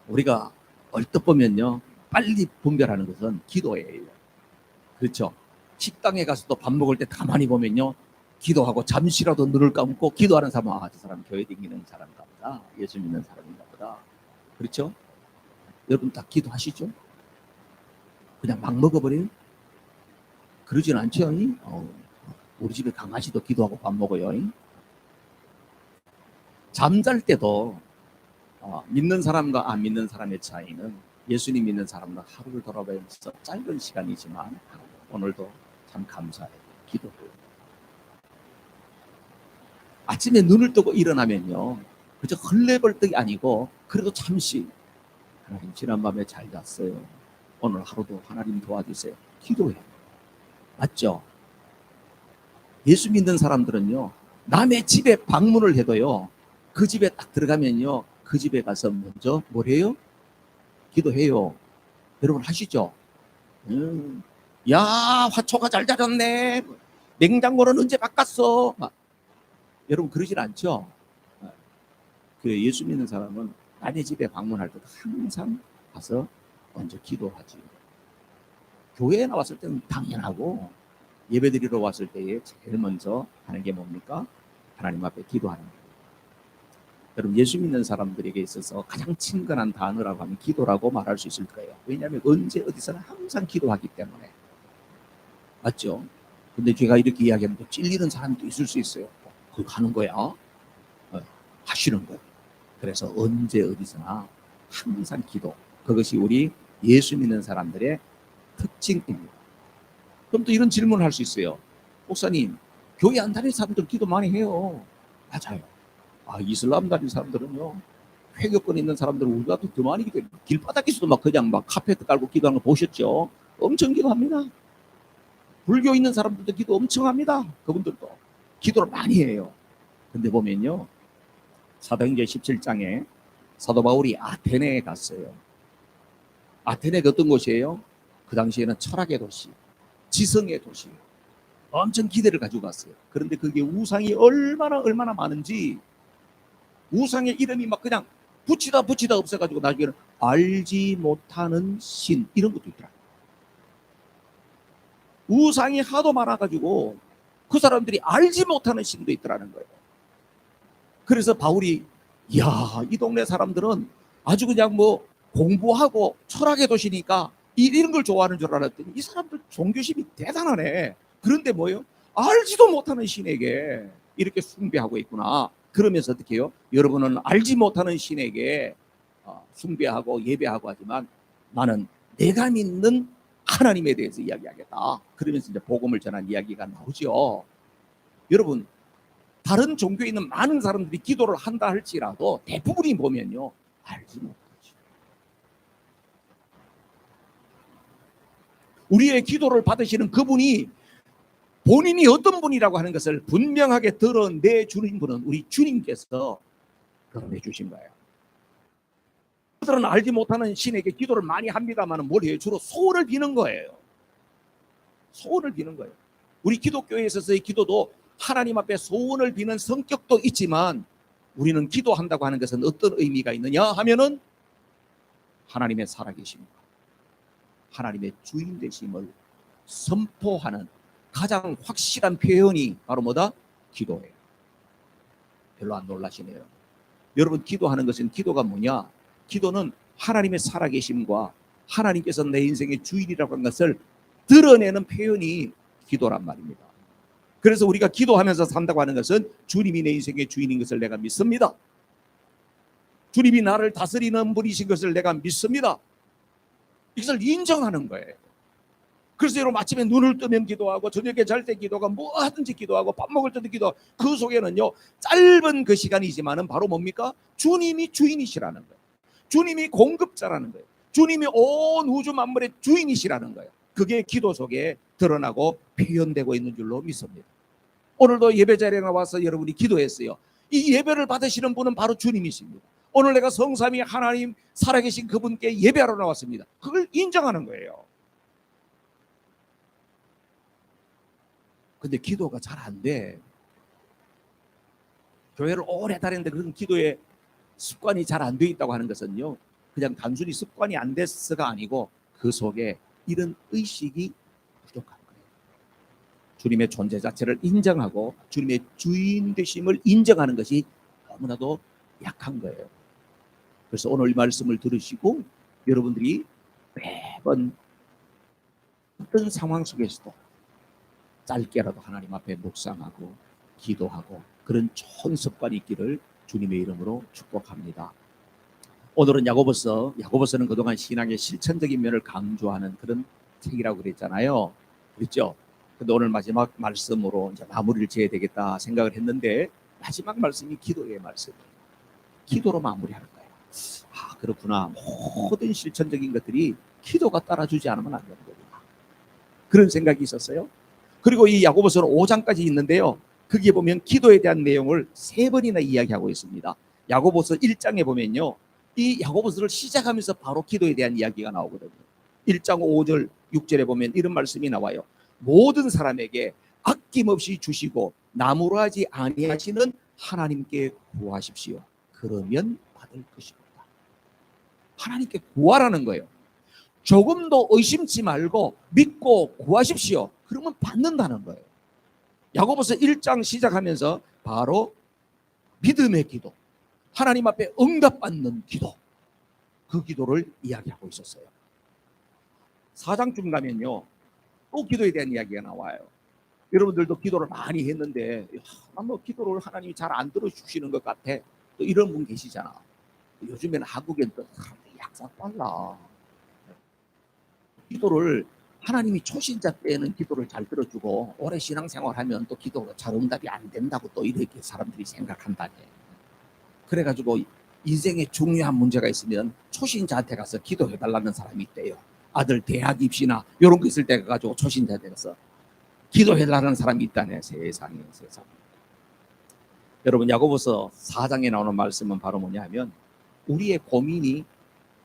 우리가 얼뜻 보면요, 빨리 분별하는 것은 기도예요. 그렇죠? 식당에 가서도 밥 먹을 때 가만히 보면요, 기도하고 잠시라도 눈을 감고 기도하는 사람은 저 사람 교회 다니는 사람인가 보다, 예수 믿는 사람인가 보다. 그렇죠? 여러분 다 기도하시죠? 그냥 막 먹어버려요? 그러진 않죠? 우리 집에 강아지도 기도하고 밥 먹어요. 잠잘 때도 믿는 사람과 안 믿는 사람의 차이는, 예수님 믿는 사람은 하루를 돌아보면서 짧은 시간이지만 오늘도 참 감사해요. 기도해요. 아침에 눈을 뜨고 일어나면요, 그저 헐레벌떡이 아니고 그래도 잠시, 하나님 지난 밤에 잘 잤어요, 오늘 하루도 하나님 도와주세요, 기도해요. 맞죠? 예수 믿는 사람들은요, 남의 집에 방문을 해도요, 그 집에 딱 들어가면요, 그 집에 가서 먼저 뭘 해요? 기도해요. 여러분 하시죠? 야, 화초가 잘 자랐네, 냉장고는 언제 바꿨어? 여러분 그러질 않죠? 그 예수 믿는 사람은 남의 집에 방문할 때도 항상 가서 먼저 기도하지. 교회에 나왔을 때는 당연하고, 예배드리러 왔을 때에 제일 먼저 하는 게 뭡니까? 하나님 앞에 기도하는 거예요. 여러분 예수 믿는 사람들에게 있어서 가장 친근한 단어라고 하면 기도라고 말할 수 있을 거예요. 왜냐하면 언제 어디서나 항상 기도하기 때문에. 맞죠? 근데 제가 이렇게 이야기하면 또 찔리는 사람도 있을 수 있어요. 그거 하는 거야? 하시는 거예요. 그래서 언제 어디서나 항상 기도. 그것이 우리 예수 믿는 사람들의 특징입니다. 그럼 또 이런 질문을 할 수 있어요. 목사님, 교회 안 다니는 사람들 기도 많이 해요. 맞아요. 이슬람 다니는 사람들은요, 회교권 있는 사람들은 우리가 더 많이 기도해요. 길바닥에서도 막 그냥 막 카페트 깔고 기도하는 거 보셨죠? 엄청 기도합니다. 불교 있는 사람들도 기도 엄청 합니다. 그분들도 기도를 많이 해요. 근데 보면요, 사도행전 17장에 사도 바울이 아테네에 갔어요. 아테네가 어떤 곳이에요? 그 당시에는 철학의 도시, 지성의 도시, 엄청 기대를 가지고 갔어요. 그런데 그게 우상이 얼마나 많은지, 우상의 이름이 막 그냥 붙이다 없어가지고 나중에는 알지 못하는 신, 이런 것도 있더라. 우상이 하도 많아가지고 그 사람들이 알지 못하는 신도 있더라는 거예요. 그래서 바울이, 이 동네 사람들은 아주 그냥 뭐 공부하고 철학의 도시니까 이런 걸 좋아하는 줄 알았더니 이 사람들 종교심이 대단하네. 그런데 뭐예요? 알지도 못하는 신에게 이렇게 숭배하고 있구나. 그러면서 어떻게 해요? 여러분은 알지 못하는 신에게 숭배하고 예배하고 하지만 나는 내가 믿는 하나님에 대해서 이야기하겠다. 그러면서 이제 복음을 전한 이야기가 나오죠. 여러분, 다른 종교에 있는 많은 사람들이 기도를 한다 할지라도 대부분이 보면요, 알지 못하죠. 우리의 기도를 받으시는 그분이 본인이 어떤 분이라고 하는 것을 분명하게 드러내주는 분은 우리 주님께서 드러내주신 거예요. 그들은 알지 못하는 신에게 기도를 많이 합니다만 뭘 해요? 주로 소원을 비는 거예요. 소원을 비는 거예요. 우리 기독교에 있어서의 기도도 하나님 앞에 소원을 비는 성격도 있지만, 우리는 기도한다고 하는 것은 어떤 의미가 있느냐 하면은 하나님의 살아계심과 하나님의 주인 되심을 선포하는 가장 확실한 표현이 바로 뭐다? 기도예요. 별로 안 놀라시네요. 여러분, 기도하는 것은, 기도가 뭐냐? 기도는 하나님의 살아계심과 하나님께서 내 인생의 주인이라고 하는 것을 드러내는 표현이 기도란 말입니다. 그래서 우리가 기도하면서 산다고 하는 것은 주님이 내 인생의 주인인 것을 내가 믿습니다. 주님이 나를 다스리는 분이신 것을 내가 믿습니다. 이것을 인정하는 거예요. 그래서 여러분 아침에 눈을 뜨면 기도하고 저녁에 잘 때 기도하고 뭐 하든지 기도하고 밥 먹을 때도 기도하고, 그 속에는요, 짧은 그 시간이지만은 바로 뭡니까? 주님이 주인이시라는 거예요. 주님이 공급자라는 거예요. 주님이 온 우주 만물의 주인이시라는 거예요. 그게 기도 속에 드러나고 표현되고 있는 줄로 믿습니다. 오늘도 예배 자리에 나와서 여러분이 기도했어요. 이 예배를 받으시는 분은 바로 주님이십니다. 오늘 내가 성삼위 하나님 살아계신 그분께 예배하러 나왔습니다. 그걸 인정하는 거예요. 근데 기도가 잘 안 돼. 교회를 오래 다녔는데 그런 기도의 습관이 잘 안 돼 있다고 하는 것은요, 그냥 단순히 습관이 안 됐어가 아니고 그 속에 이런 의식이 부족한 거예요. 주님의 존재 자체를 인정하고 주님의 주인 되심을 인정하는 것이 너무나도 약한 거예요. 그래서 오늘 이 말씀을 들으시고 여러분들이 매번 어떤 상황 속에서도 짧게라도 하나님 앞에 묵상하고 기도하고 그런 좋은 습관이 있기를 주님의 이름으로 축복합니다. 오늘은 야고보서는 그동안 신앙의 실천적인 면을 강조하는 그런 책이라고 그랬잖아요. 그렇죠? 근데 오늘 마지막 말씀으로 이제 마무리를 지어야 되겠다 생각을 했는데 마지막 말씀이 기도의 말씀이에요. 기도로 마무리하는 거예요. 아, 그렇구나. 모든 실천적인 것들이 기도가 따라주지 않으면 안 되는 거구나. 그런 생각이 있었어요. 그리고 이 야고보서는 5장까지 있는데요. 거기에 보면 기도에 대한 내용을 3번이나 이야기하고 있습니다. 야고보서 1장에 보면요. 이 야고보서를 시작하면서 바로 기도에 대한 이야기가 나오거든요. 1장 5절 6절에 보면 이런 말씀이 나와요. 모든 사람에게 아낌없이 주시고 나무라지 아니하시는 하나님께 구하십시오. 그러면 받을 것입니다. 하나님께 구하라는 거예요. 조금도 의심치 말고 믿고 구하십시오. 그러면 받는다는 거예요. 야고보서 1장 시작하면서 바로 믿음의 기도, 하나님 앞에 응답받는 기도, 그 기도를 이야기하고 있었어요. 4장쯤 가면요, 또 기도에 대한 이야기가 나와요. 여러분들도 기도를 많이 했는데 뭐 기도를 하나님이 잘 안 들어주시는 것 같아. 또 이런 분 계시잖아. 요즘에는 한국엔 또 사람들이 약삭 빨라. 기도를 하나님이 초신자 때는 기도를 잘 들어주고 오래 신앙생활하면 또 기도가 잘 응답이 안 된다고 또 이렇게 사람들이 생각한다네. 그래가지고 인생에 중요한 문제가 있으면 초신자한테 가서 기도해달라는 사람이 있대요. 아들 대학 입시나 이런 거 있을 때 가지고 초신자한테 가서 기도해달라는 사람이 있다네. 세상에. 여러분 야고보서 4장에 나오는 말씀은 바로 뭐냐 하면 우리의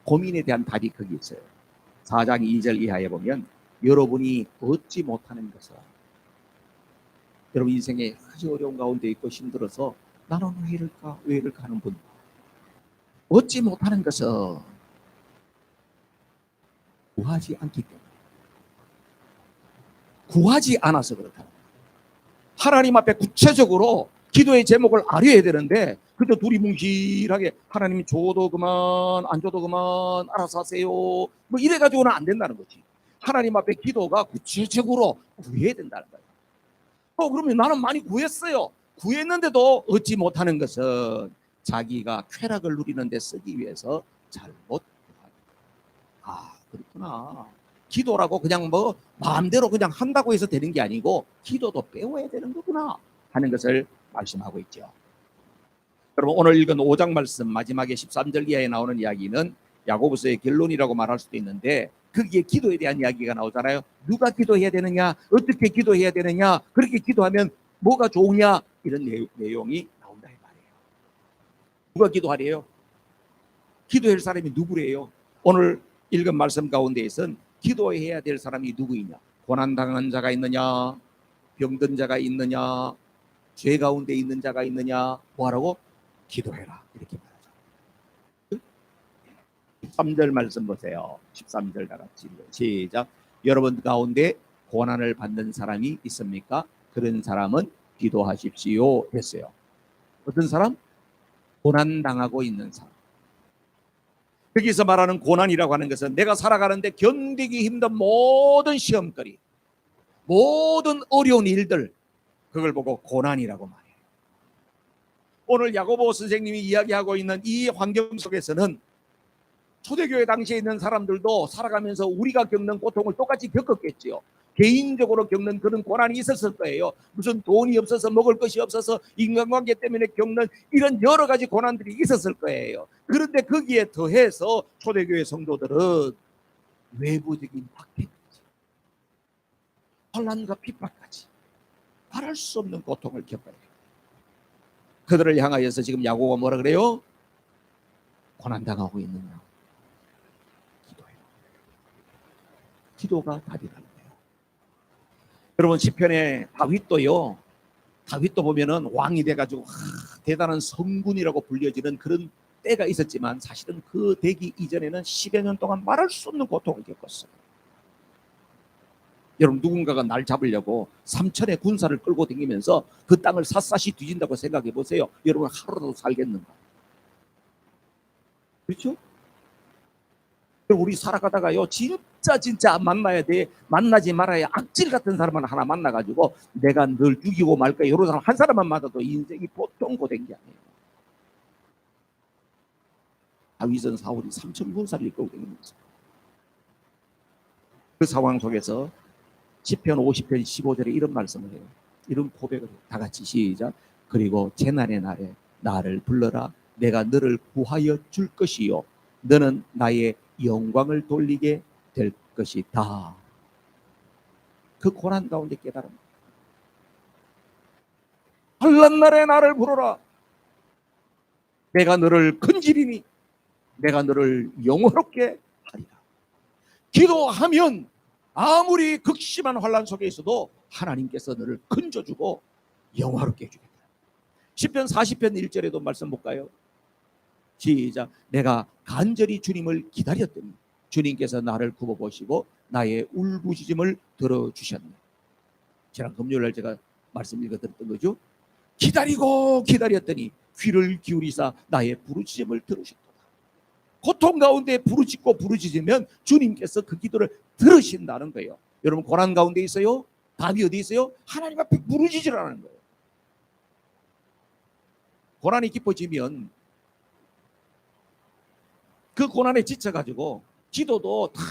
고민에 대한 답이 거기 있어요. 4장 2절 이하에 보면 여러분이 얻지 못하는 것을, 여러분 인생에 아주 어려운 가운데 있고 힘들어서 나는 왜 이럴까 하는 분, 얻지 못하는 것은 구하지 않기 때문에, 구하지 않아서 그렇다. 하나님 앞에 구체적으로 기도의 제목을 알아야 되는데 그저 두리뭉실하게 하나님이 줘도 그만 안 줘도 그만 알아서 하세요 뭐 이래가지고는 안 된다는 거지. 하나님 앞에 기도가 구체적으로 구해야 된다는 거예요. 그러면 나는 많이 구했어요. 구했는데도 얻지 못하는 것은 자기가 쾌락을 누리는 데 쓰기 위해서 잘못 구하는 거예요. 아, 그렇구나. 기도라고 그냥 뭐 마음대로 그냥 한다고 해서 되는 게 아니고 기도도 배워야 되는 거구나 하는 것을 말씀하고 있죠. 여러분 오늘 읽은 5장 말씀 마지막에 13절 이하에 나오는 이야기는 야고보서의 결론이라고 말할 수도 있는데 거기에 기도에 대한 이야기가 나오잖아요. 누가 기도해야 되느냐, 어떻게 기도해야 되느냐, 그렇게 기도하면 뭐가 좋으냐, 이런 내용이 나온다 이 말이에요. 누가 기도하래요? 기도할 사람이 누구래요? 오늘 읽은 말씀 가운데에선 기도해야 될 사람이 누구이냐? 고난당한 자가 있느냐, 병든 자가 있느냐, 죄 가운데 있는 자가 있느냐, 뭐하라고? 기도해라, 이렇게 말하죠. 13절 말씀 보세요. 13절 다 같이 시작. 여러분 가운데 고난을 받는 사람이 있습니까? 그런 사람은 기도하십시오 했어요. 어떤 사람? 고난당하고 있는 사람. 여기서 말하는 고난이라고 하는 것은 내가 살아가는데 견디기 힘든 모든 시험거리, 모든 어려운 일들, 그걸 보고 고난이라고 말해요. 오늘 야고보 선생님이 이야기하고 있는 이 환경 속에서는 초대교회 당시에 있는 사람들도 살아가면서 우리가 겪는 고통을 똑같이 겪었겠지요. 개인적으로 겪는 그런 고난이 있었을 거예요. 무슨 돈이 없어서 먹을 것이 없어서 인간관계 때문에 겪는 이런 여러 가지 고난들이 있었을 거예요. 그런데 거기에 더해서 초대교회 성도들은 외부적인 박해까지, 혼란과 핍박까지 말할 수 없는 고통을 겪어요. 그들을 향하여서 지금 야고보가 뭐라 그래요? 고난당하고 있느냐? 기도해요. 기도가 답이라는 거예요. 여러분 시편의 다윗도 보면은 왕이 돼가지고 대단한 성군이라고 불려지는 그런 때가 있었지만 사실은 그 되기 이전에는 10여 년 동안 말할 수 없는 고통을 겪었어요. 여러분, 누군가가 날 잡으려고 삼천의 군사를 끌고 다니면서 그 땅을 샅샅이 뒤진다고 생각해 보세요. 여러분, 하루라도 살겠는가? 그렇죠? 우리 살아가다가요, 진짜 만나야 돼. 만나지 말아야 악질 같은 사람을 하나 만나가지고 내가 널 죽이고 말까, 이런 사람 한 사람만 만나도 인생이 보통 고된 게 아니에요. 다윗은 사울이 삼천 군사를 이끌고 다니면서 그 상황 속에서 시편 50편 15절에 이런 말씀을 해요. 이런 고백을 해요. 다 같이 시작. 그리고 재난의 날에 나를 불러라. 내가 너를 구하여 줄 것이요 너는 나의 영광을 돌리게 될 것이다. 그 고난 가운데 깨달음. 환난 날에 나를 부르라. 내가 너를 건지리니 내가 너를 영화롭게 하리라. 기도하면 아무리 극심한 환난 속에 있어도 하나님께서 너를 건져주고 영화롭게 해주겠다. 시편 40편 1절에도 말씀 볼까요? 시작. 내가 간절히 주님을 기다렸더니 주님께서 나를 굽어보시고 나의 울부짖음을 들어주셨네. 지난 금요일날 제가 말씀 읽어드렸던 거죠. 기다리고 기다렸더니 귀를 기울이사 나의 부르짖음을 들으셨다. 고통 가운데 부르짖으면 주님께서 그 기도를 들으신다는 거예요. 여러분, 고난 가운데 있어요? 답이 어디 있어요? 하나님 앞에 부르짖으라는 거예요. 고난이 깊어지면 그 고난에 지쳐가지고 기도도 다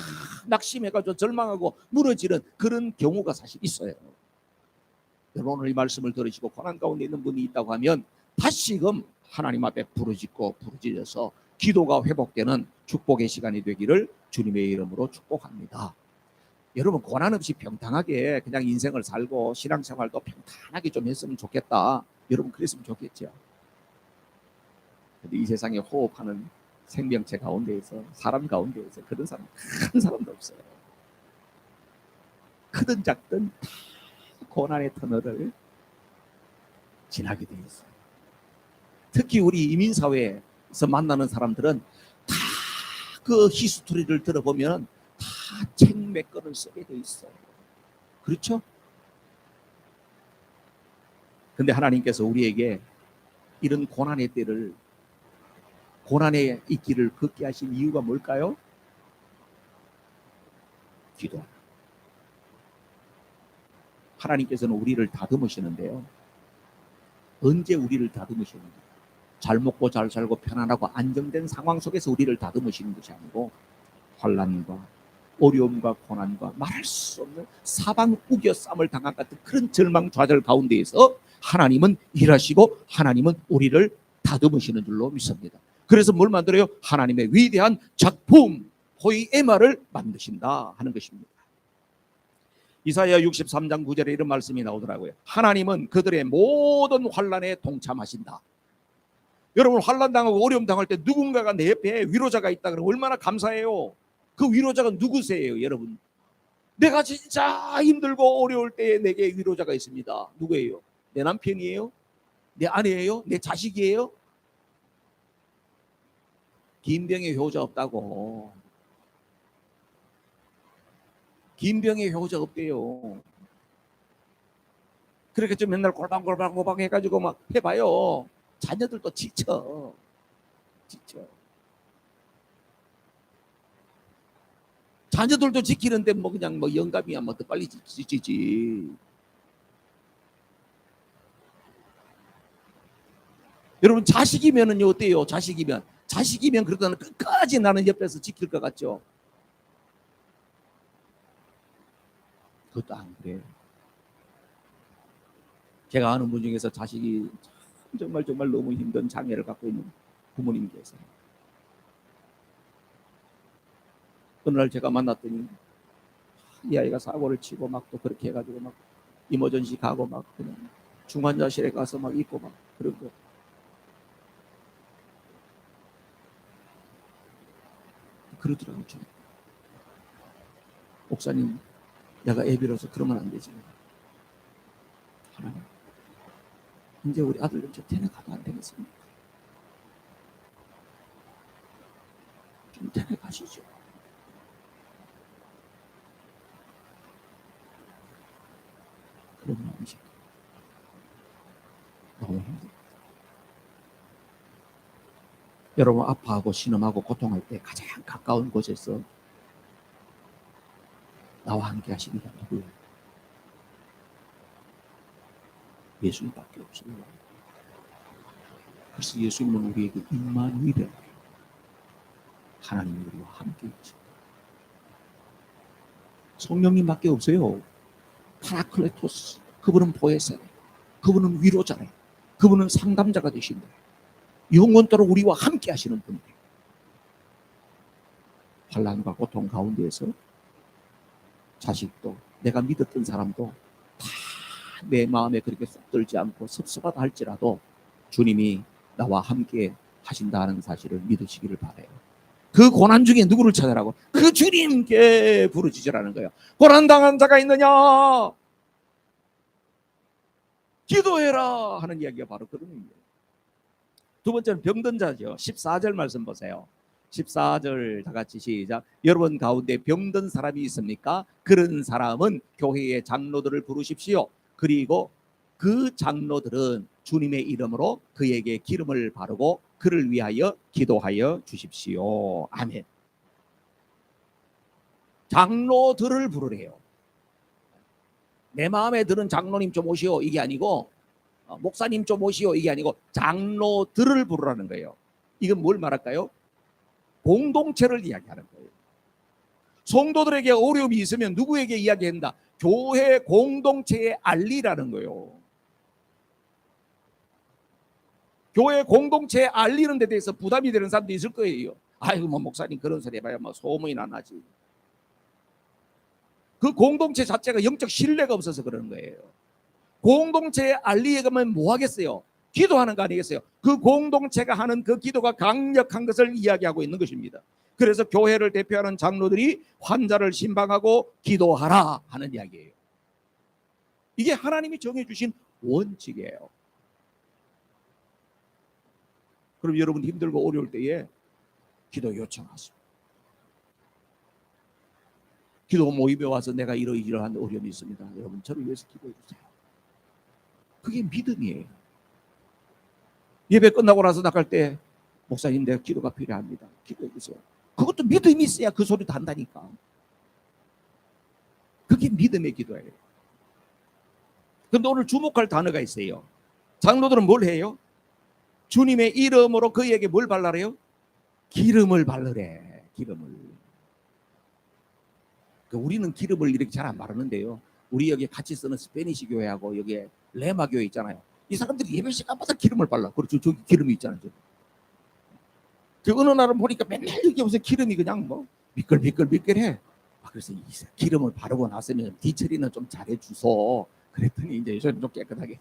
낙심해가지고 절망하고 무너지는 그런 경우가 사실 있어요. 여러분, 오늘 이 말씀을 들으시고 고난 가운데 있는 분이 있다고 하면 다시금 하나님 앞에 부르짖어서 기도가 회복되는 축복의 시간이 되기를 주님의 이름으로 축복합니다. 여러분, 고난 없이 평탄하게 그냥 인생을 살고 신앙생활도 평탄하게 좀 했으면 좋겠다. 여러분, 그랬으면 좋겠죠. 근데 이 세상에 호흡하는 생명체 가운데에서, 사람 가운데에서 그런 사람 한 사람도 없어요. 크든 작든 다 고난의 터널을 지나게 돼 있어요. 특히 우리 이민사회에서 만나는 사람들은 다 그 히스토리를 들어보면 다 책 몇 권을 쓰게 돼 있어요. 그렇죠? 근데 하나님께서 우리에게 이런 고난의 때를, 고난의 이 길을 걷게 하신 이유가 뭘까요? 기도. 하나님께서는 우리를 다듬으시는데요. 언제 우리를 다듬으시는가? 잘 먹고 잘 살고 편안하고 안정된 상황 속에서 우리를 다듬으시는 것이 아니고 환난과 어려움과 고난과 말할 수 없는 사방 우겨쌈을 당한 같은 그런 절망 좌절 가운데에서 하나님은 일하시고 하나님은 우리를 다듬으시는 줄로 믿습니다. 그래서 뭘 만들어요? 하나님의 위대한 작품 포이에마를 만드신다 하는 것입니다. 이사야 63장 9절에 이런 말씀이 나오더라고요. 하나님은 그들의 모든 환난에 동참하신다. 여러분, 환난 당하고 어려움 당할 때 누군가가 내 옆에 위로자가 있다 그러면 얼마나 감사해요. 그 위로자가 누구세요, 여러분? 내가 진짜 힘들고 어려울 때에 내게 위로자가 있습니다. 누구예요? 내 남편이에요? 내 아내예요? 내 자식이에요? 김병의 효자 없다고. 김병의 효자 없대요. 그렇게 좀 맨날 골방골방 해가지고 막 해봐요. 자녀들도 지쳐. 자녀들도 지키는데 뭐 그냥 뭐 영감이야 뭐 더 빨리 지치지. 여러분, 자식이면은 어때요? 자식이면 그러다는 끝까지 나는 옆에서 지킬 것 같죠? 그것도 안 그래요. 제가 아는 분 중에서 자식이 정말 너무 힘든 장애를 갖고 있는 부모님이 계세요. 어느 날 제가 만났더니 이 아이가 사고를 치고 막 또 그렇게 해가지고 막 이머전시 가고 막 그냥 중환자실에 가서 막 있고 막 그런 거. 그러더라고요. 목사님, 내가 애비로서 그러면 안 되지. 하나님, 이제 우리 아들 좀 데려가도 안 되겠습니까? 인터넷 가시죠. 그런 마음이죠. 너무 힘들어요. 여러분 아파하고 신음하고 고통할 때 가장 가까운 곳에서 나와 함께 하시는 게 누구예요? 예수님밖에 없어요. 그래서 예수님은 우리에게 임마누엘이라고 해요. 하나님이 우리와 함께 있죠. 성령님밖에 없어요. 파라클레토스, 그분은 보혜사네, 그분은 위로자네, 그분은 상담자가 되신다. 영원토록 우리와 함께 하시는 분이에요. 환난과 고통 가운데에서 자식도 내가 믿었던 사람도 다 내 마음에 그렇게 쏙 들지 않고 섭섭하다 할지라도 주님이 나와 함께 하신다는 사실을 믿으시기를 바라요. 그 고난 중에 누구를 찾아라고? 그 주님께 부르짖으라는 거예요. 고난당한 자가 있느냐? 기도해라 하는 이야기가 바로 그런 의미예요. 두 번째는 병든 자죠. 14절 말씀 보세요. 14절 다 같이 시작. 여러분 가운데 병든 사람이 있습니까? 그런 사람은 교회의 장로들을 부르십시오. 그리고 그 장로들은 주님의 이름으로 그에게 기름을 바르고 그를 위하여 기도하여 주십시오. 아멘. 장로들을 부르래요. 내 마음에 드는 장로님 좀 오시오 이게 아니고, 목사님 좀 오시오 이게 아니고 장로들을 부르라는 거예요. 이건 뭘 말할까요? 공동체를 이야기하는 거예요. 성도들에게 어려움이 있으면 누구에게 이야기한다? 교회 공동체에 알리라는 거예요. 교회 공동체에 알리는 데 대해서 부담이 되는 사람도 있을 거예요. 아이고 뭐 목사님 그런 소리 해봐야 뭐 소문이나 나지. 그 공동체 자체가 영적 신뢰가 없어서 그러는 거예요. 공동체에 알리려면 뭐 하겠어요? 기도하는 거 아니겠어요? 그 공동체가 하는 그 기도가 강력한 것을 이야기하고 있는 것입니다. 그래서 교회를 대표하는 장로들이 환자를 신방하고 기도하라 하는 이야기예요. 이게 하나님이 정해주신 원칙이에요. 그럼 여러분 힘들고 어려울 때에 기도 요청하세요. 기도 모임에 와서 내가 이러이러한 어려움이 있습니다. 여러분 저를 위해서 기도해 주세요. 그게 믿음이에요. 예배 끝나고 나서 나갈 때 목사님 내가 기도가 필요합니다. 기도해 주세요. 그것도 믿음이 있어야 그 소리도 한다니까. 그게 믿음의 기도예요. 그런데 오늘 주목할 단어가 있어요. 장로들은 뭘 해요? 주님의 이름으로 그에게 뭘 발라래요? 기름을 바르래. 기름을. 우리는 기름을 이렇게 잘 안 바르는데요. 우리 여기 같이 쓰는 스페니시 교회하고 여기 레마 교회 있잖아요. 이 사람들이 예배 시간마다 기름을 발라. 그렇죠. 저기 기름이 있잖아요. 그 어느 날은 보니까 맨날 여기 무슨 기름이 그냥 뭐 미끌미끌미끌해. 그래서 이 기름을 바르고 나서는 뒤처리는 좀 잘해주소. 그랬더니 이제 좀 깨끗하게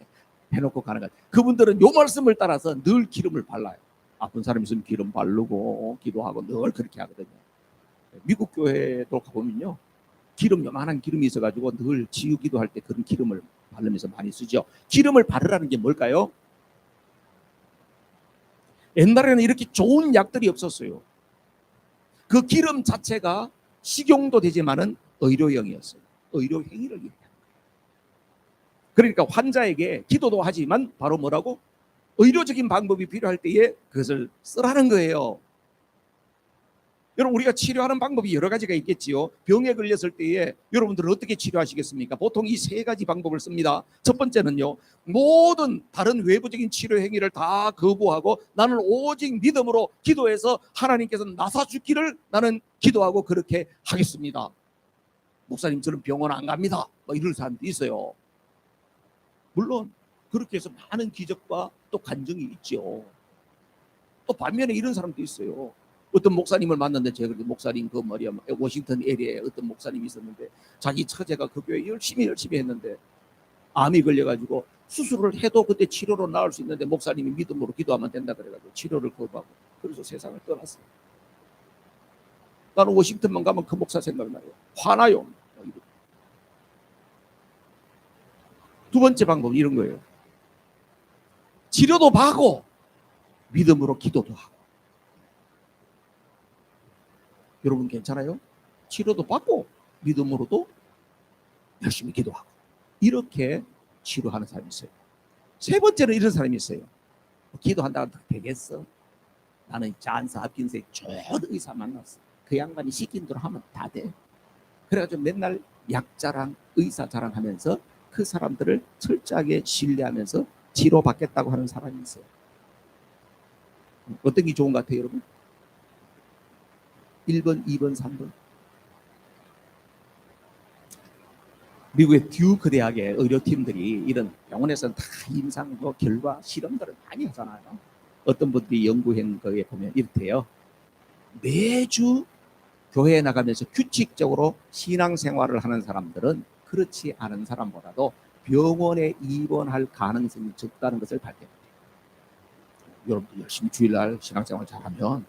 해놓고 가는 거예요. 그분들은 요 말씀을 따라서 늘 기름을 발라요. 아픈 사람 있으면 기름 바르고 기도하고 늘 그렇게 하거든요. 미국 교회도 가보면요. 기름 요만한 기름이 있어가지고 늘 지우기도 할 때 그런 기름을 바르면서 많이 쓰죠. 기름을 바르라는 게 뭘까요? 옛날에는 이렇게 좋은 약들이 없었어요. 그 기름 자체가 식용도 되지만은 의료용이었어요. 의료행위를 얘기하는 거예요. 그러니까 환자에게 기도도 하지만 바로 뭐라고? 의료적인 방법이 필요할 때에 그것을 쓰라는 거예요. 여러분 우리가 치료하는 방법이 여러 가지가 있겠지요. 병에 걸렸을 때에 여러분들은 어떻게 치료하시겠습니까? 보통 이 세 가지 방법을 씁니다. 첫 번째는요. 모든 다른 외부적인 치료 행위를 다 거부하고 나는 오직 믿음으로 기도해서 하나님께서 나사주기를 나는 기도하고 그렇게 하겠습니다. 목사님 저는 병원 안 갑니다. 뭐 이런 사람도 있어요. 물론 그렇게 해서 많은 기적과 또 간증이 있죠. 또 반면에 이런 사람도 있어요. 어떤 목사님을 만났는데 제가 목사님 그 말이야 워싱턴 에리아에 어떤 목사님이 있었는데 자기 처제가 그 교회 열심히 했는데 암이 걸려가지고 수술을 해도 그때 치료로 나을 수 있는데 목사님이 믿음으로 기도하면 된다 그래가지고 치료를 거부하고 그래서 세상을 떠났어요. 나는 워싱턴만 가면 그 목사 생각나요. 화나요. 두 번째 방법은 이런 거예요. 치료도 받고 믿음으로 기도도 하고. 여러분 괜찮아요? 치료도 받고 믿음으로도 열심히 기도하고 이렇게 치료하는 사람이 있어요. 세 번째는 이런 사람이 있어요. 기도한다고 되겠어? 나는 잔사 합긴세 좋은 의사 만났어. 그 양반이 시킨 대로 하면 다 돼. 그래가지고 맨날 약자랑 의사 자랑하면서 그 사람들을 철저하게 신뢰하면서 치료받겠다고 하는 사람이 있어요. 어떤 게 좋은 것 같아요, 여러분? 1번, 2번, 3번. 미국의 듀크 대학의 의료팀들이 이런 병원에서는 다 임상도 결과 실험들을 많이 하잖아요. 어떤 분들이 연구한 거에 보면 이렇대요. 매주 교회에 나가면서 규칙적으로 신앙생활을 하는 사람들은 그렇지 않은 사람보다도 병원에 입원할 가능성이 적다는 것을 발견해요. 여러분도 열심히 주일날 신앙생활 잘하면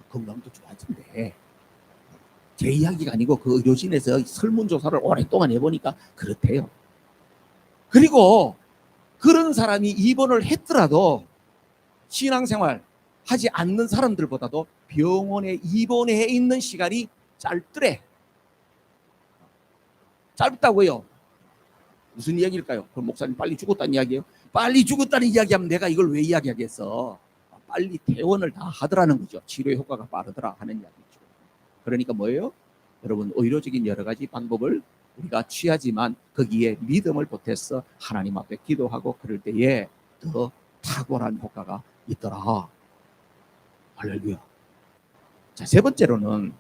건강도 좋아진대. 제 이야기가 아니고 그 의료진에서 설문조사를 오랫동안 해보니까 그렇대요. 그리고 그런 사람이 입원을 했더라도 신앙생활 하지 않는 사람들보다도 병원에 입원해 있는 시간이 짧더래. 짧다고요. 무슨 이야기일까요? 그럼 목사님 빨리 죽었다는 이야기예요? 빨리 죽었다는 이야기하면 내가 이걸 왜 이야기하겠어? 빨리 퇴원을 다 하더라는 거죠. 치료 효과가 빠르더라 하는 이야기죠. 그러니까 뭐예요? 여러분 의료적인 여러 가지 방법을 우리가 취하지만 거기에 믿음을 보태서 하나님 앞에 기도하고 그럴 때에 더 탁월한 효과가 있더라. 할렐루야. 자, 세 번째로는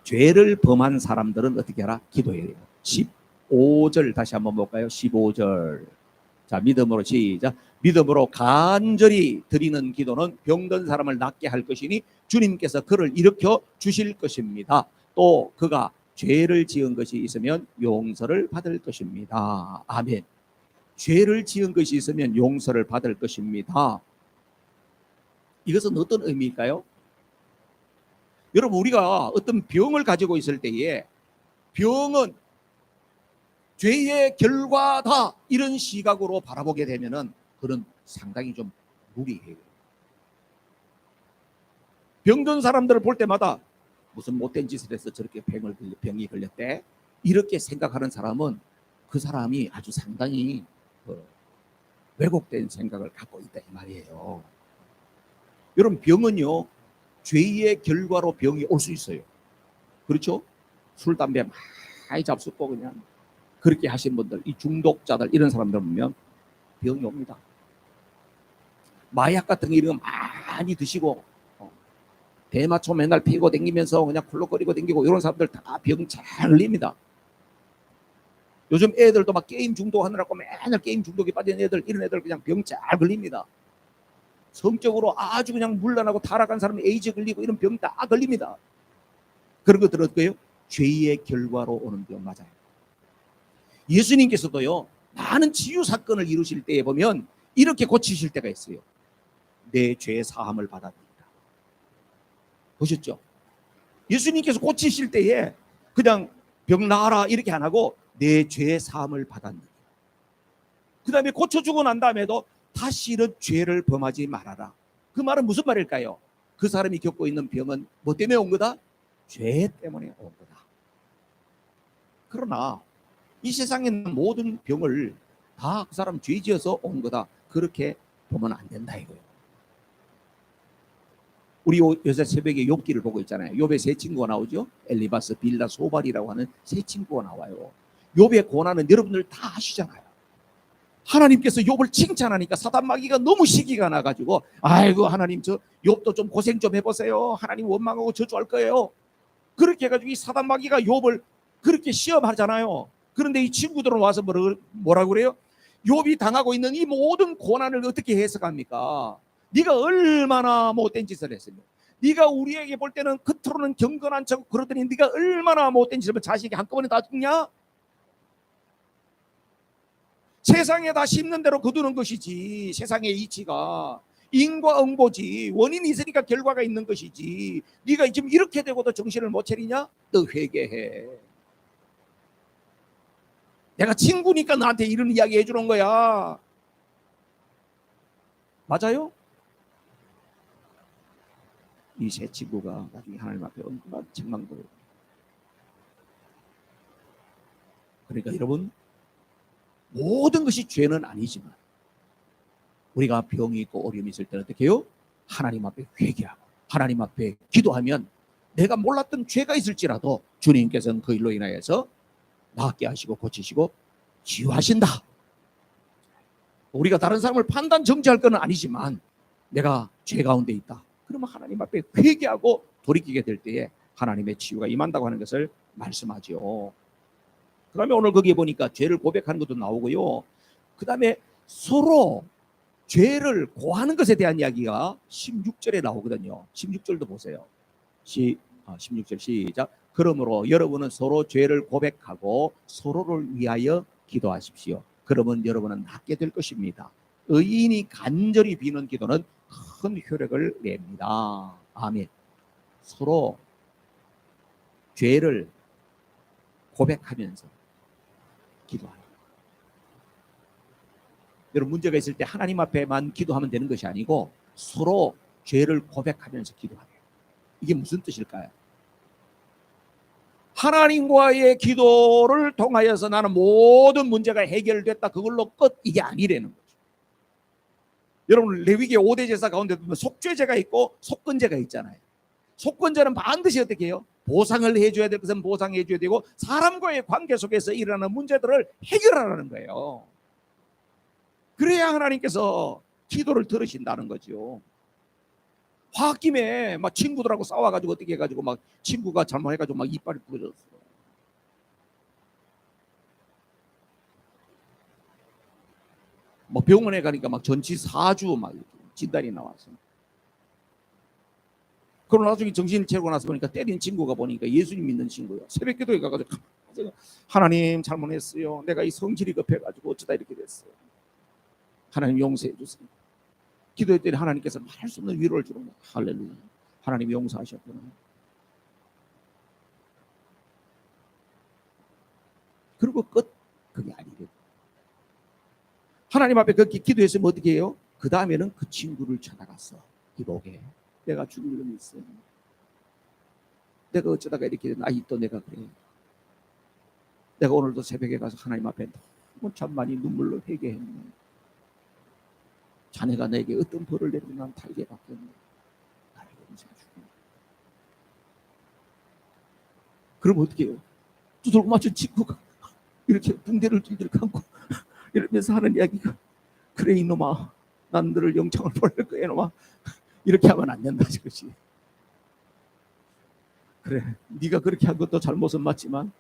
죄를 범한 사람들은 어떻게 하라? 기도해야 돼요. 15절 다시 한번 볼까요? 15절. 자, 믿음으로 시작. 믿음으로 간절히 드리는 기도는 병든 사람을 낫게 할 것이니 주님께서 그를 일으켜 주실 것입니다. 또 그가 죄를 지은 것이 있으면 용서를 받을 것입니다. 아멘. 죄를 지은 것이 있으면 용서를 받을 것입니다. 이것은 어떤 의미일까요? 여러분 우리가 어떤 병을 가지고 있을 때에 병은 죄의 결과다 이런 시각으로 바라보게 되면은 그런 상당히 좀 무리해요. 병든 사람들을 볼 때마다 무슨 못된 짓을 해서 저렇게 병이 걸렸대 이렇게 생각하는 사람은 그 사람이 아주 상당히 왜곡된 생각을 갖고 있다 이 말이에요. 여러분 병은요 죄의 결과로 병이 올 수 있어요. 그렇죠? 술, 담배 많이 잡수고 그냥 그렇게 하신 분들, 이 중독자들 이런 사람들 보면 병이 옵니다. 마약 같은 거 이런 거 많이 드시고 대마초 맨날 피고 댕기면서 그냥 콜록거리고 댕기고 이런 사람들 다 병 잘 걸립니다. 요즘 애들도 막 게임 중독하느라고 맨날 게임 중독에 빠진 애들 이런 애들 그냥 병 잘 걸립니다. 성적으로 아주 그냥 문란하고 타락한 사람이 에이즈 걸리고 이런 병 다 걸립니다. 그런 거 들었고요. 죄의 결과로 오는 병 맞아요. 예수님께서도요 많은 치유 사건을 이루실 때에 보면 이렇게 고치실 때가 있어요. 내 죄 사함을 받았습니다. 보셨죠? 예수님께서 고치실 때에 그냥 병 나아라 이렇게 안 하고 내 죄 사함을 받았느니라. 그 다음에 고쳐주고 난 다음에도 다시는 죄를 범하지 말아라. 그 말은 무슨 말일까요? 그 사람이 겪고 있는 병은 뭐 때문에 온 거다? 죄 때문에 온 거다. 그러나 이 세상에 있는 모든 병을 다 그 사람 죄 지어서 온 거다. 그렇게 보면 안 된다 이거예요. 우리 요새 새벽에 욥기를 보고 있잖아요. 욥의 세 친구가 나오죠. 엘리바스, 빌라, 소발이라고 하는 세 친구가 나와요. 욥의 고난은 여러분들 다 아시잖아요. 하나님께서 욥을 칭찬하니까 사단 마귀가 너무 시기가 나가지고 아이고 하나님 저 욥도 좀 고생 좀 해보세요. 하나님 원망하고 저주할 거예요. 그렇게 해가지고 이 사단 마귀가 욥을 그렇게 시험하잖아요. 그런데 이 친구들은 와서 뭐라고 그래요? 욥이 당하고 있는 이 모든 고난을 어떻게 해석합니까? 네가 얼마나 못된 짓을 했으며 네가 우리에게 볼 때는 겉으로는 경건한 척 그러더니 네가 얼마나 못된 짓을 자식이 한꺼번에 다 죽냐? 세상에 다 심는 대로 거두는 것이지. 세상의 이치가 인과 응보지. 원인이 있으니까 결과가 있는 것이지. 네가 지금 이렇게 되고도 정신을 못 차리냐? 너 회개해. 내가 친구니까 나한테 이런 이야기 해주는 거야. 맞아요? 이 세 친구가 나중에 하나님 앞에 얼마나 책망도. 그러니까 여러분, 모든 것이 죄는 아니지만 우리가 병이 있고 어려움이 있을 때는 어떻게 해요? 하나님 앞에 회개하고 하나님 앞에 기도하면 내가 몰랐던 죄가 있을지라도 주님께서는 그 일로 인하여서 낫게 하시고 고치시고 치유하신다. 우리가 다른 사람을 판단 정죄할 건 아니지만 내가 죄 가운데 있다. 그러면 하나님 앞에 회개하고 돌이키게 될 때에 하나님의 치유가 임한다고 하는 것을 말씀하죠. 그 다음에 오늘 거기에 보니까 죄를 고백하는 것도 나오고요. 그 다음에 서로 죄를 고하는 것에 대한 이야기가 16절에 나오거든요. 16절도 보세요. 16절 시작. 그러므로 여러분은 서로 죄를 고백하고 서로를 위하여 기도하십시오. 그러면 여러분은 낫게 될 것입니다. 의인이 간절히 비는 기도는 큰 효력을 냅니다. 아멘. 서로 죄를 고백하면서 기도하는. 여러분, 문제가 있을 때 하나님 앞에만 기도하면 되는 것이 아니고 서로 죄를 고백하면서 기도하는. 이게 무슨 뜻일까요? 하나님과의 기도를 통하여서 나는 모든 문제가 해결됐다, 그걸로 끝, 이게 아니라는 거죠. 여러분, 레위기 5대 제사 가운데 보면 속죄제가 있고 속건제가 있잖아요. 속건제는 반드시 어떻게 해요? 보상을 해줘야 될 것은 보상해줘야 되고 사람과의 관계 속에서 일어나는 문제들을 해결하라는 거예요. 그래야 하나님께서 기도를 들으신다는 거죠. 홧김에 막 친구들하고 싸워가지고 어떻게 해가지고 막 친구가 잘못해가지고 막 이빨이 부러졌어. 뭐 병원에 가니까 막 전치 4주 막 진단이 나왔어. 그러고 나중에 정신을 차리고 나서 보니까 때린 친구가 보니까 예수님 믿는 친구예요. 새벽 기도에 가가지고 하나님 잘못했어요. 내가 이 성질이 급해가지고 어쩌다 이렇게 됐어요. 하나님 용서해 주세요. 기도했더니 하나님께서 말할 수 없는 위로를 주는 거예요. 할렐루야. 하나님 용서하셨구나. 그리고 끝. 그게 아니래요. 하나님 앞에 그렇게 기도했으면 어떻게 해요? 그 다음에는 그 친구를 찾아갔어. 기도에 내가 죽을 놈이 있어. 내가 어쩌다가 이렇게 된, 또 내가 그래. 내가 오늘도 새벽에 가서 하나님 앞에 너무 참 많이 눈물로 회개했네. 자네가 내게 어떤 벌을 내리면 난 달게 받겠네. 나를 용서해 주고. 그럼 어떻게 해요? 두들고 맞춘 친구가 이렇게 붕대를 들들 감고 이러면서 하는 이야기가, 그래 이놈아, 난 너를 영창을 보낼 거야 이놈아. 이렇게 하면 안 된다 이것이. 그래, 네가 그렇게 한 것도 잘못은 맞지만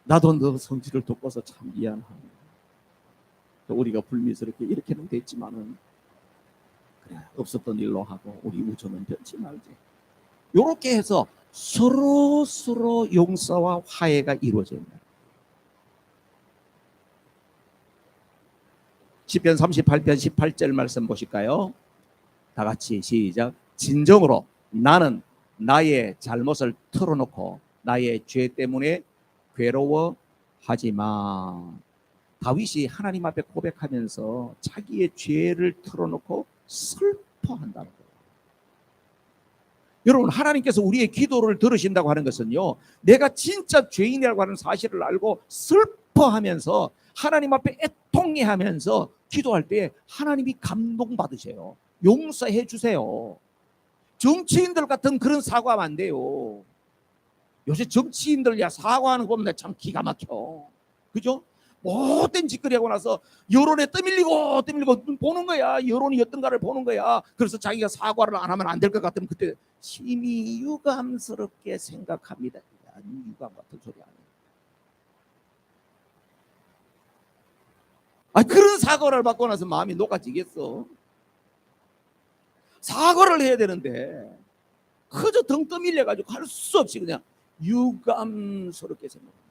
나도 너 성질을 돋궈서 참 미안하네. 우리가 불미스럽게 이렇게는 됐지만은 그래, 없었던 일로 하고 우리 우정은 변치 말지. 이렇게 해서 서로 용서와 화해가 이루어집니다. 시편 38편 18절 말씀 보실까요? 다 같이 시작. 진정으로 나는 나의 잘못을 털어놓고 나의 죄 때문에 괴로워하지마. 다윗이 하나님 앞에 고백하면서 자기의 죄를 털어놓고 슬퍼한다는 거예요. 여러분, 하나님께서 우리의 기도를 들으신다고 하는 것은요, 내가 진짜 죄인이라고 하는 사실을 알고 슬퍼하면서 하나님 앞에 애통해하면서 기도할 때 하나님이 감동받으세요. 용서해 주세요. 정치인들 같은 그런 사과하면 안 돼요. 요새 정치인들 사과하는 거 보면 참 기가 막혀. 그죠? 못된 짓거리 하고 나서 여론에 떠밀리고 보는 거야. 여론이 어떤가를 보는 거야. 그래서 자기가 사과를 안 하면 안 될 것 같으면 그때 심히 유감스럽게 생각합니다. 유감 같은 소리 안 해. 그런 사과를 받고 나서 마음이 녹아지겠어. 사과를 해야 되는데 그저 등 떠밀려가지고 할 수 없이 그냥 유감스럽게 생각합니다.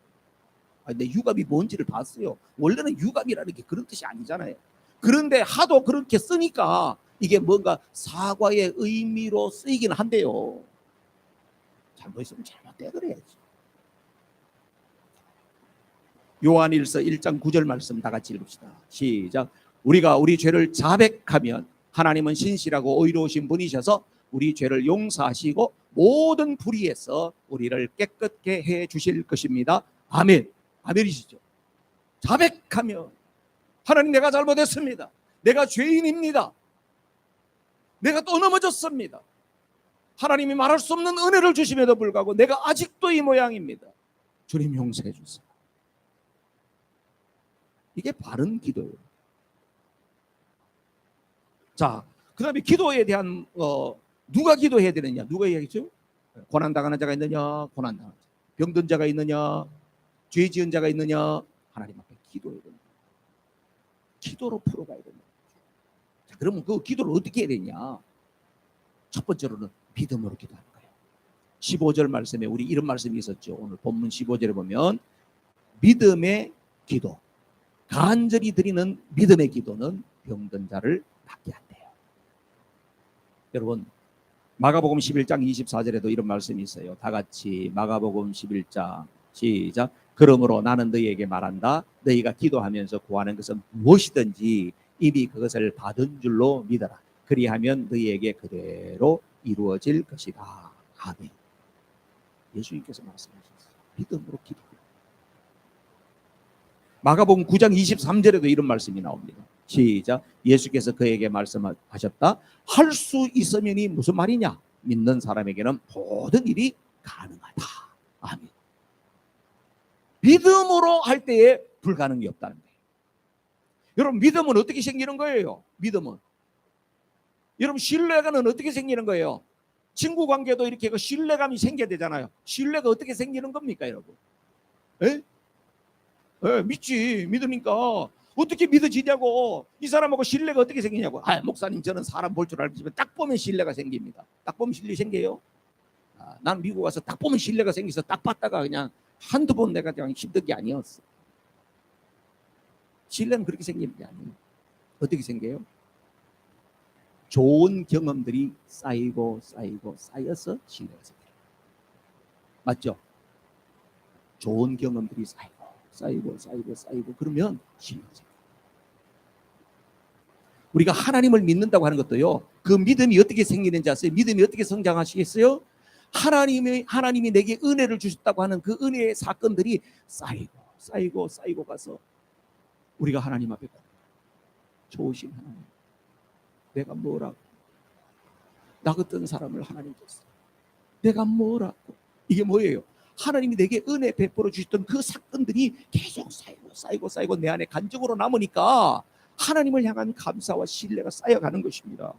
근데 유감이 뭔지를 봤어요. 원래는 유감이라는 게 그런 뜻이 아니잖아요. 그런데 하도 그렇게 쓰니까 이게 뭔가 사과의 의미로 쓰이긴 한데요. 잘못했으면 잘못돼 그래야지. 요한일서 1장 9절 말씀 다 같이 읽읍시다. 시작. 우리가 우리 죄를 자백하면 하나님은 신실하고 의로우신 분이셔서 우리 죄를 용서하시고 모든 불의에서 우리를 깨끗게 해 주실 것입니다. 아멘. 아멘이시죠? 자백하며 하나님, 내가 잘못했습니다. 내가 죄인입니다. 내가 또 넘어졌습니다. 하나님이 말할 수 없는 은혜를 주심에도 불구하고 내가 아직도 이 모양입니다. 주님 용서해 주세요. 이게 바른 기도예요. 자, 그 다음에 기도에 대한 누가 기도해야 되느냐? 누가 얘기했죠? 고난당하는 자가 있느냐? 고난당하는 자. 병든 자가 있느냐? 죄 지은 자가 있느냐? 하나님 앞에 기도해야 됩니다. 기도로 풀어가야 됩니다. 자, 그러면 그 기도를 어떻게 해야 되냐? 첫 번째로는 믿음으로 기도하는 거예요. 15절 말씀에 우리 이런 말씀이 있었죠. 오늘 본문 15절에 보면 믿음의 기도, 간절히 드리는 믿음의 기도는 병든 자를 낫게 한대요. 여러분, 마가복음 11장 24절에도 이런 말씀이 있어요. 다 같이 마가복음 11장 시작. 그러므로 나는 너희에게 말한다. 너희가 기도하면서 구하는 것은 무엇이든지 이미 그것을 받은 줄로 믿어라. 그리하면 너희에게 그대로 이루어질 것이다. 아멘. 예수님께서 말씀하셨어요. 믿음으로 기도해요. 마가복음 9장 23절에도 이런 말씀이 나옵니다. 시작. 예수께서 그에게 말씀하셨다. 할 수 있으면이 무슨 말이냐? 믿는 사람에게는 모든 일이 가능하다. 아멘. 믿음으로 할 때에 불가능이 없다는 거예요. 여러분, 믿음은 어떻게 생기는 거예요? 믿음은 여러분, 신뢰감은 어떻게 생기는 거예요? 친구 관계도 이렇게 그 신뢰감이 생겨야 되잖아요. 신뢰가 어떻게 생기는 겁니까, 여러분? 에? 믿지. 믿으니까 어떻게 믿어지냐고. 이 사람하고 신뢰가 어떻게 생기냐고. 목사님, 저는 사람 볼 줄 알지만 딱 보면 신뢰가 생깁니다. 딱 보면 신뢰 생겨요. 난 미국 와서 딱 보면 신뢰가 생겨서 딱 봤다가 그냥 한두 번 내가 그냥 힘든 게 아니었어. 신뢰는 그렇게 생기는 게 아니에요. 어떻게 생겨요? 좋은 경험들이 쌓이고 쌓여서 신뢰가 생겨요. 맞죠? 좋은 경험들이 쌓이고 그러면 신뢰가 생겨요. 우리가 하나님을 믿는다고 하는 것도요, 그 믿음이 어떻게 생기는지 아세요? 믿음이 어떻게 성장하시겠어요? 하나님이 내게 은혜를 주셨다고 하는 그 은혜의 사건들이 쌓이고 가서 우리가 하나님 앞에 좋으신 하나님, 내가 뭐라고, 나 같은 사람을 하나님께서 내가 뭐라고. 이게 뭐예요? 하나님이 내게 은혜 베풀어 주셨던 그 사건들이 계속 쌓이고 내 안에 간증으로 남으니까 하나님을 향한 감사와 신뢰가 쌓여가는 것입니다.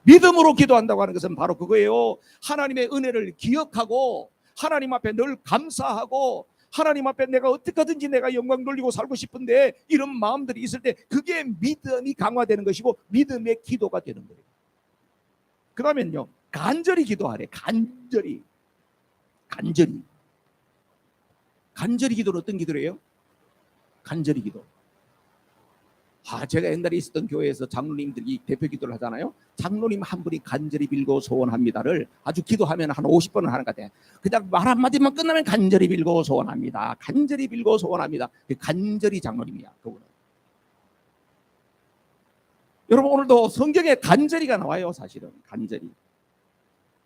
믿음으로 기도한다고 하는 것은 바로 그거예요. 하나님의 은혜를 기억하고 하나님 앞에 늘 감사하고 하나님 앞에 내가 어떻게든지 내가 영광 돌리고 살고 싶은데 이런 마음들이 있을 때 그게 믿음이 강화되는 것이고 믿음의 기도가 되는 거예요. 그 다음엔요, 간절히 기도하래. 간절히 기도는 어떤 기도래요? 간절히 기도. 제가 옛날에 있었던 교회에서 장로님들이 대표 기도를 하잖아요. 장로님 한 분이 간절히 빌고 소원합니다를 아주 기도하면 한 50번은 하는 것 같아요. 그냥 말 한마디만 끝나면 간절히 빌고 소원합니다. 간절히 빌고 소원합니다. 간절히 장로님이야, 그분은. 여러분, 오늘도 성경에 간절히가 나와요. 사실은 간절히.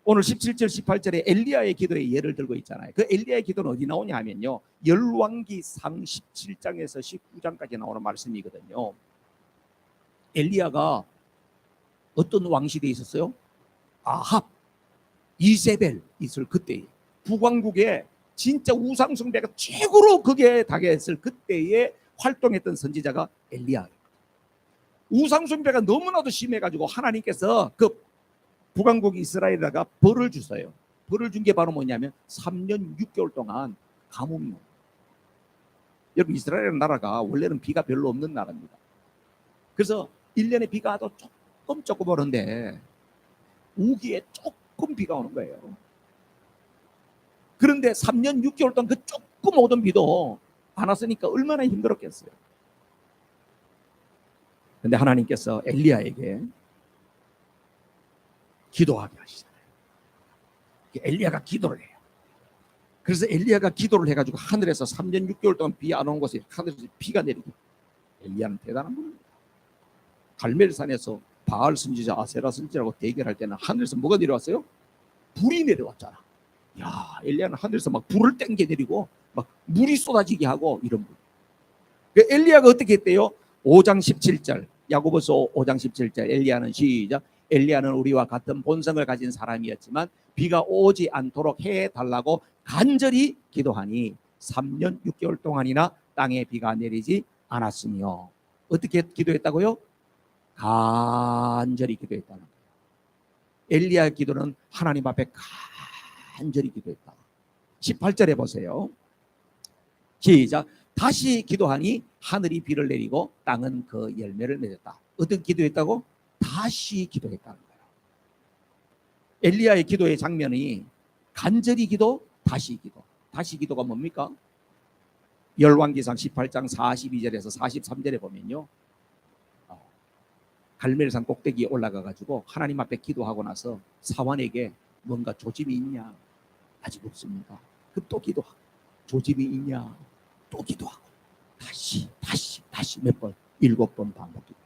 오늘 17절 18절에 엘리야의 기도의 예를 들고 있잖아요. 그 엘리야의 기도는 어디 나오냐 하면요, 열왕기상 17장에서 19장까지 나오는 말씀이거든요. 엘리야가 어떤 왕실에 있었어요? 아합, 이세벨 있을 그때에, 북왕국에 진짜 우상숭배가 최고로 극에 달했을 그때에 활동했던 선지자가 엘리야예요. 우상숭배가 너무나도 심해가지고 하나님께서 그 북왕국 이스라엘에다가 벌을 주어요. 벌을 준 게 바로 뭐냐면 3년 6개월 동안 가뭄이요. 여러분, 이스라엘 나라가 원래는 비가 별로 없는 나라입니다. 그래서 1년에 비가 아주 조금 오는데 우기에 조금 비가 오는 거예요. 그런데 3년 6개월 동안 그 조금 오던 비도 안 왔으니까 얼마나 힘들었겠어요. 그런데 하나님께서 엘리야에게 기도하게 하시잖아요. 엘리야가 기도를 해요. 그래서 엘리야가 기도를 해가지고 하늘에서 3년 6개월 동안 비 안 온 곳에 하늘에서 비가 내리고, 엘리야는 대단한 분입니다. 갈멜산에서 바알 선지자 아세라 선지자라고 대결할 때는 하늘에서 뭐가 내려왔어요? 불이 내려왔잖아. 야, 엘리야는 하늘에서 막 불을 땡겨 내리고 막 물이 쏟아지게 하고 이런 분. 그 엘리야가 어떻게 했대요? 5장 17절 야고보서 5장 17절 엘리야는 시작. 엘리야는 우리와 같은 본성을 가진 사람이었지만 비가 오지 않도록 해달라고 간절히 기도하니 3년 6개월 동안이나 땅에 비가 내리지 않았으며. 어떻게 기도했다고요? 간절히 기도했다는 거예요. 엘리야의 기도는 하나님 앞에 간절히 기도했다. 18절에 보세요. 시작. 다시 기도하니 하늘이 비를 내리고 땅은 그 열매를 맺었다. 어떤 기도했다고? 다시 기도했다는 거예요. 엘리야의 기도의 장면이 간절히 기도, 다시 기도. 다시 기도가 뭡니까? 열왕기상 18장 42절에서 43절에 보면요, 갈멜산 꼭대기에 올라가 가지고 하나님 앞에 기도하고 나서 사환에게 뭔가 조짐이 있냐? 아직 없습니다. 그럼 또 기도하고, 조짐이 있냐? 또 기도하고, 다시 몇 번? 7번 반복해요.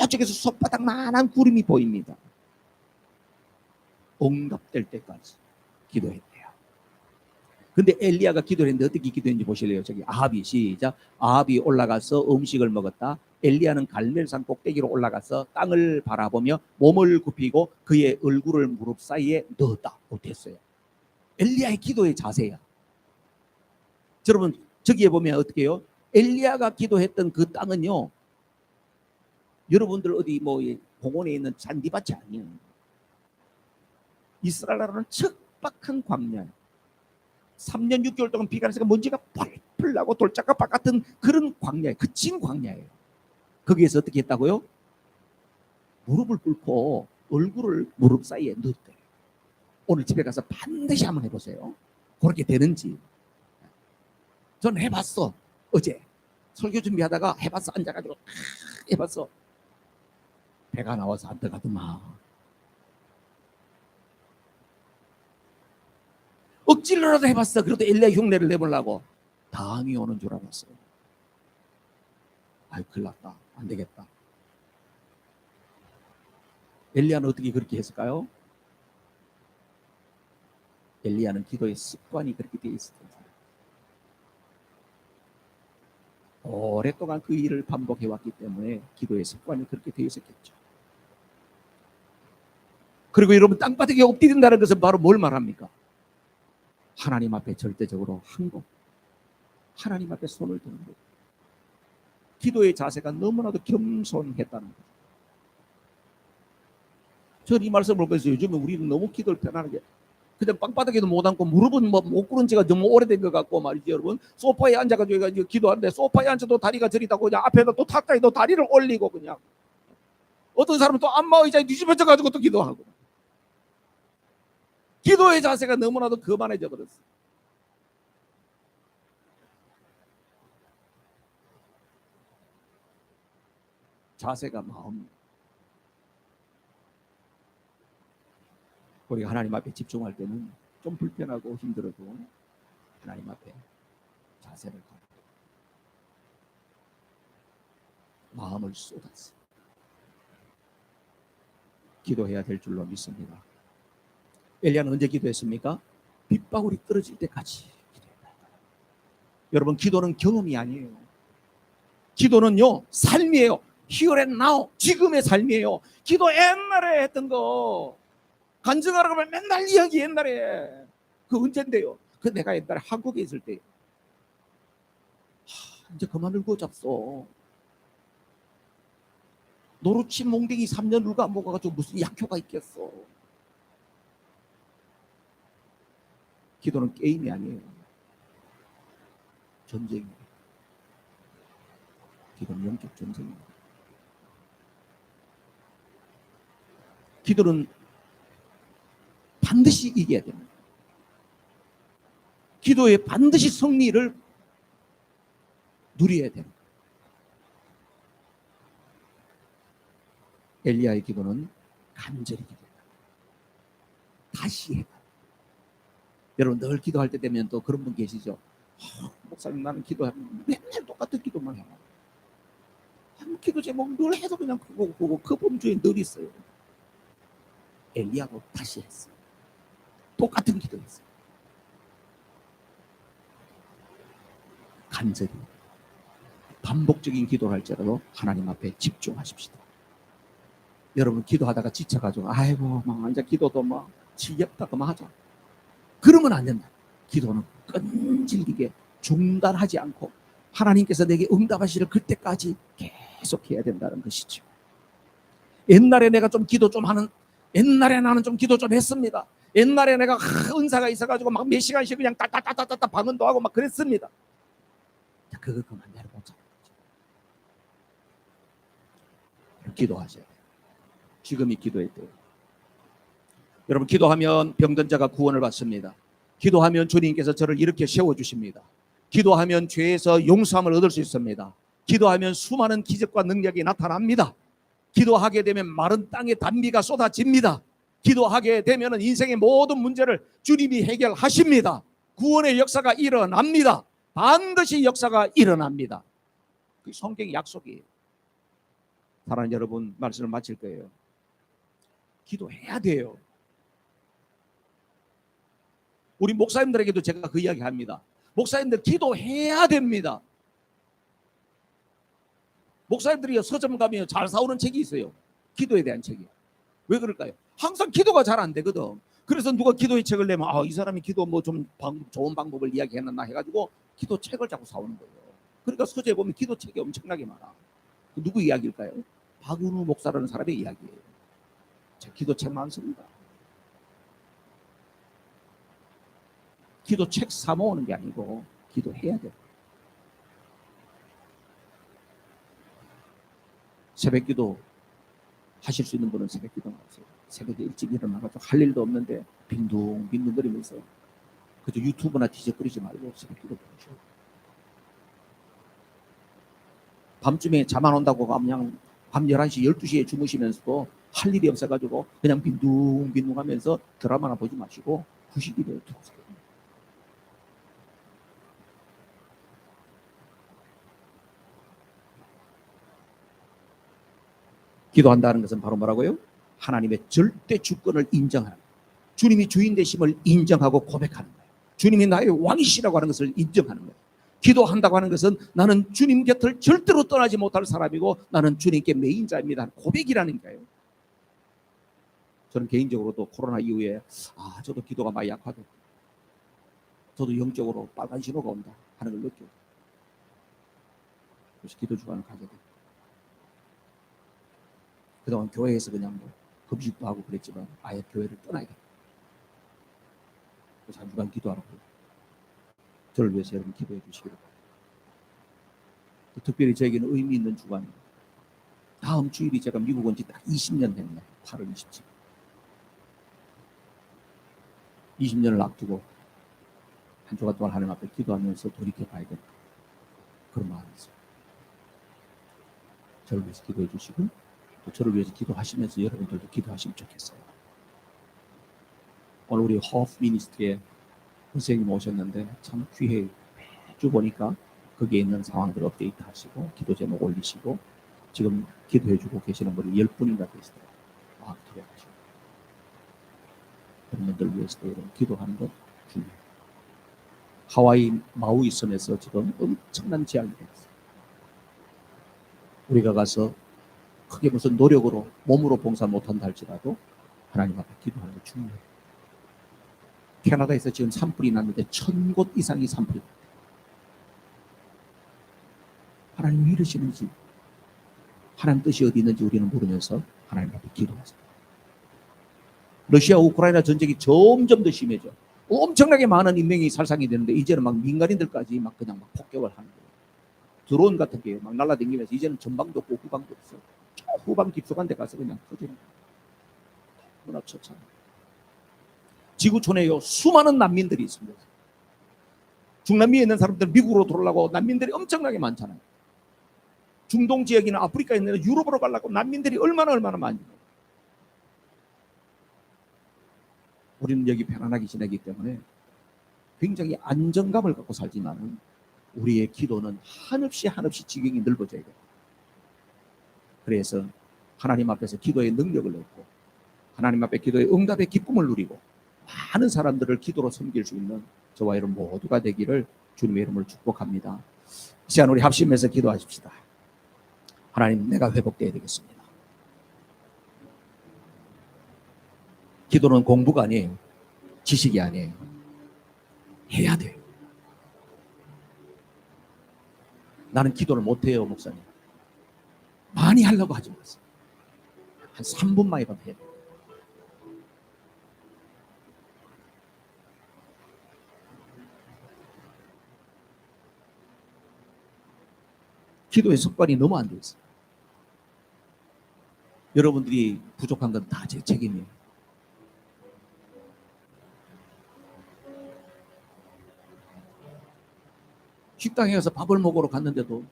저쪽에서 손바닥만한 구름이 보입니다. 응답될 때까지 기도했대요. 근데 엘리야가 기도를 했는데 어떻게 기도했는지 보실래요? 저기 아합이 시작. 아합이 올라가서 음식을 먹었다. 엘리야는 갈멜산 꼭대기로 올라가서 땅을 바라보며 몸을 굽히고 그의 얼굴을 무릎 사이에 넣었다. 못했어요. 엘리야의 기도의 자세야. 여러분 저기에 보면 어떻게 해요? 엘리야가 기도했던 그 땅은요, 여러분들 어디 뭐 공원에 있는 잔디밭이 아니에요. 이스라엘 나라는 척박한 광야예요. 3년 6개월 동안 비가 나니까 먼지가 펄펄 나고 돌짝밭 같은 그런 광야예요. 그친 광야예요. 거기에서 어떻게 했다고요? 무릎을 꿇고 얼굴을 무릎 사이에 넣었대요. 오늘 집에 가서 반드시 한번 해보세요. 그렇게 되는지. 전 해봤어. 어제 설교 준비하다가 해봤어. 앉아가지고 해봤어. 배가 나와서 안 들어가더만. 억지로라도 해봤어. 그래도 엘리야 흉내를 내보려고. 당이 오는 줄 알았어요. 아이, 큰일 났다. 안 되겠다. 엘리야는 어떻게 그렇게 했을까요? 엘리야는 기도의 습관이 그렇게 되어 있었던 사람. 오랫동안 그 일을 반복해왔기 때문에 기도의 습관이 그렇게 되어 있었겠죠. 그리고 여러분, 땅바닥에 엎드린다는 것은 바로 뭘 말합니까? 하나님 앞에 절대적으로 항복, 하나님 앞에 손을 드는 것. 기도의 자세가 너무나도 겸손했다는 거죠. 저는 이 말씀을 보면서 요즘에 우리는 너무 기도를 편안하게 그냥 땅바닥에도 못 앉고 무릎은 뭐 못 꿇은 지가 너무 오래된 것 같고 말이지. 여러분 소파에 앉아가지고 기도하는데 소파에 앉아도 다리가 저리다고 그냥 앞에다 또 탁자에 또 다리를 올리고 그냥 어떤 사람은 또 안마 의자에 뒤집어져 가지고 또 기도하고. 기도의 자세가 너무나도 거만해져 버렸어. 자세가 마음. 우리가 하나님 앞에 집중할 때는 좀 불편하고 힘들어도 하나님 앞에 자세를 가지고 마음을 쏟아서 기도해야 될 줄로 믿습니다. 엘리야는 언제 기도했습니까? 빗방울이 떨어질 때까지 기도했다. 여러분, 기도는 경험이 아니에요. 기도는요, 삶이에요. Here and now, 지금의 삶이에요. 기도 옛날에 했던 거 간증하라고 하면 맨날 이야기 옛날에. 그 언젠데요? 그 내가 옛날에 한국에 있을 때. 이제 그만 울고 잡소. 노루치 몽댕이 3년 울고 안 먹어가지고 무슨 약효가 있겠어. 기도는 게임이 아니에요. 전쟁이에요. 기도는 영적 전쟁이에요. 기도는 반드시 이겨야 됩니다. 기도에 반드시 승리를 누려야 됩니다. 엘리야의 기도는 간절히 기도했다. 다시 해봐. 여러분 늘 기도할 때 되면 또 그런 분 계시죠? 목사님 나는 기도하면 맨날 똑같은 기도만 해요. 기도 제목 늘 해도 그냥 그거 그 범주에 늘 있어요. 엘리야도 다시 했어요. 똑같은 기도했어요. 간절히 반복적인 기도를 할지라도 하나님 앞에 집중하십시다. 여러분 기도하다가 지쳐가지고 아이고 막 이제 기도도 막 지겹다 그만 하자. 그러면 안 된다. 기도는 끈질기게 중단하지 않고 하나님께서 내게 응답하시를 그때까지 계속 해야 된다는 것이죠. 옛날에 내가 좀 기도 좀 하는, 옛날에 나는 좀 기도 좀 했습니다. 옛날에 내가 은사가 있어가지고 막 몇 시간씩 그냥 따따따따따 방언도 하고 막 그랬습니다. 자, 그거 그만 내려보자. 기도하세요. 지금이 기도의 때. 여러분 기도하면 병든 자가 구원을 받습니다. 기도하면 주님께서 저를 이렇게 세워주십니다. 기도하면 죄에서 용서함을 얻을 수 있습니다. 기도하면 수많은 기적과 능력이 나타납니다. 기도하게 되면 마른 땅에 단비가 쏟아집니다. 기도하게 되면 인생의 모든 문제를 주님이 해결하십니다. 구원의 역사가 일어납니다. 반드시 역사가 일어납니다. 그 성경의 약속이에요. 사랑하는 여러분, 말씀을 마칠 거예요. 기도해야 돼요. 우리 목사님들에게도 제가 그 이야기 합니다. 목사님들 기도해야 됩니다. 목사님들이 서점 가면 잘 사오는 책이 있어요. 기도에 대한 책이. 왜 그럴까요? 항상 기도가 잘 안 되거든. 그래서 누가 기도의 책을 내면 이 사람이 기도 뭐 좀 좋은 방법을 이야기했나 해가지고 기도 책을 자꾸 사오는 거예요. 그러니까 서재에 보면 기도 책이 엄청나게 많아. 누구 이야기일까요? 박은우 목사라는 사람의 이야기예요. 제 기도 책 많습니다. 기도 책 사 모으는 게 아니고 기도해야 돼요. 새벽 기도 하실 수 있는 분은 새벽 기도 나오세요. 새벽에 일찍 일어나가지고 할 일도 없는데 빈둥빈둥 거리면서 그저 유튜브나 뒤적거리지 말고 새벽 기도 보셔요. 밤중에 잠 안 온다고 그냥 밤 11시, 12시에 주무시면서도 할 일이 없어가지고 그냥 빈둥빈둥 하면서 드라마나 보지 마시고 구시기도에 들어오세요. 기도한다는 것은 바로 뭐라고요? 하나님의 절대 주권을 인정하는 거예요. 주님이 주인 되심을 인정하고 고백하는 거예요. 주님이 나의 왕이시라고 하는 것을 인정하는 거예요. 기도한다고 하는 것은 나는 주님 곁을 절대로 떠나지 못할 사람이고 나는 주님께 매인 자입니다. 고백이라는 거예요. 저는 개인적으로도 코로나 이후에 저도 기도가 많이 약하고 저도 영적으로 빨간 신호가 온다 하는 걸 느껴요. 그래서 기도 주간을 가게 돼요. 그동안 교회에서 그냥 뭐 금식도 하고 그랬지만 아예 교회를 떠나야겠다. 그래서 한 주간 기도하라고. 저를 위해서 여러분 기도해 주시기를 바랍니다. 특별히 저에게는 의미 있는 주간입니다. 다음 주일이 제가 미국 온 지 딱 20년 됐네요. 8월 27일. 20년을 앞두고 한 주간 동안 하나님 앞에 기도하면서 돌이켜 봐야겠다. 그런 마음이 있어요. 저를 위해서 기도해 주시고 또 저를 위해서 기도하시면서 여러분들도 기도하시면 좋겠어요. 오늘 우리 허프 미니스트리에 선생님 오셨는데 참 귀해요. 매주 보니까 거기에 있는 상황들 업데이트 하시고 기도 제목 올리시고 지금 기도해주고 계시는 분이 10분인가 계시더라고요. 기도하시고 여러분들 위해서도 여러분 기도하는 것 중요해요. 하와이 마우이 섬에서 지금 엄청난 재앙이 됐어요. 우리가 가서 크게 무슨 노력으로 몸으로 봉사 못한다 할지라도 하나님 앞에 기도하는 게 중요해요. 캐나다에서 지금 산불이 났는데 1000곳 이상이 산불이 났대요. 하나님이 이러시는지 하나님 뜻이 어디 있는지 우리는 모르면서 하나님 앞에 기도하세요. 러시아 우크라이나 전쟁이 점점 더 심해져. 엄청나게 많은 인명이 살상이 되는데 이제는 막 민간인들까지 막 그냥 막 폭격을 하는 거예요. 드론 같은 게 막 날아다니면서 이제는 전방도 없고 후방도 없어. 후방 깊숙한 데 가서 그냥 터지는 거예요. 너무나 처참해요. 지구촌에요 수많은 난민들이 있습니다. 중남미에 있는 사람들은 미국으로 돌아가려고 난민들이 엄청나게 많잖아요. 중동 지역이나 아프리카에 있는 유럽으로 가려고 난민들이 얼마나 많이. 우리는 여기 편안하게 지내기 때문에 굉장히 안정감을 갖고 살지만은 우리의 기도는 한없이 지경이 넓어져야 돼요. 그래서 하나님 앞에서 기도의 능력을 얻고 하나님 앞에 기도의 응답의 기쁨을 누리고 많은 사람들을 기도로 섬길 수 있는 저와 여러분 모두가 되기를 주님의 이름으로 축복합니다. 이 시간 우리 합심해서 기도하십시다. 하나님, 내가 회복되어야 되겠습니다. 기도는 공부가 아니에요. 지식이 아니에요. 해야 돼요. 나는 기도를 못해요, 목사님. 많이 하려고 하지 마세요. 한 3분만이라도 해야 돼요. 기도의 습관이 너무 안 돼 있어요. 여러분들이 부족한 건 다 제 책임이에요. 식당에 가서 밥을 먹으러 갔는데도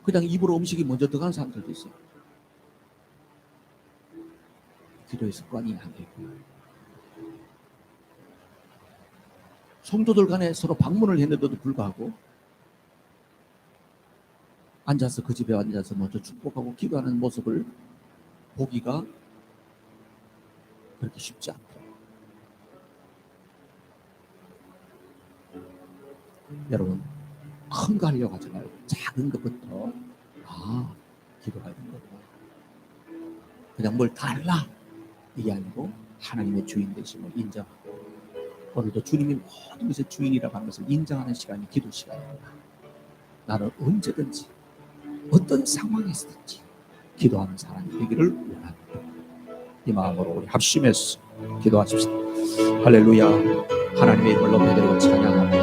그냥 입으로 음식이 먼저 들어가는 사람들도 있어요. 기도의 습관이 안 되고, 성도들 간에 서로 방문을 했는데도 불구하고 앉아서 그 집에 앉아서 먼저 축복하고 기도하는 모습을 보기가 그렇게 쉽지 않다. 여러분, 큰 거 하려고 하지 말고 작은 것부터 기도가 있는 거구나. 그냥 뭘 달라 이게 아니고 하나님의 주인 되심을 인정하고 오늘도 주님이 모든 것의 주인이라고 하는 것을 인정하는 시간이 기도 시간입니다. 나는 언제든지 어떤 상황에서든지 기도하는 사람이 되기를 원합니다. 이 마음으로 우리 합심해서 기도하십시다. 할렐루야. 하나님의 이름을 높여드리고 찬양합니다.